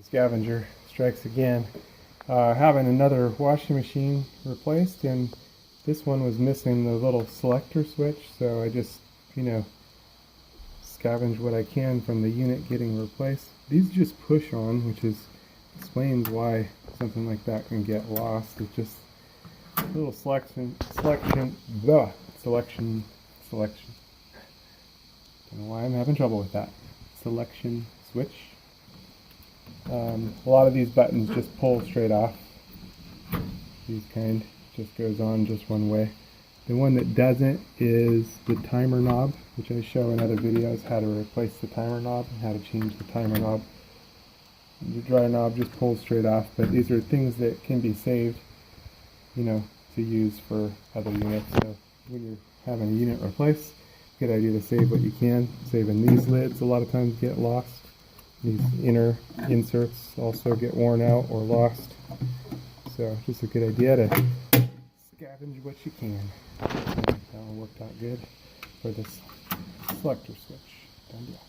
Scavenger strikes again. Having another washing machine replaced, and this one was missing the little selector switch, so I just, scavenge what I can from the unit getting replaced. These just push on, which explains why something like that can get lost. It's just a little selection. Don't know why I'm having trouble with that. Selection switch. A lot of these buttons just pull straight off. These kind just goes on just one way. The one that doesn't is the timer knob, which I show in other videos, how to replace the timer knob and how to change the timer knob. The dry knob just pulls straight off, but these are things that can be saved, to use for other units. So when you're having a unit replaced, good idea to save what you can. Saving these lids a lot of times get lost. These inner inserts also get worn out or lost. So just a good idea to scavenge what you can. That one worked out good for this selector switch. Done deal.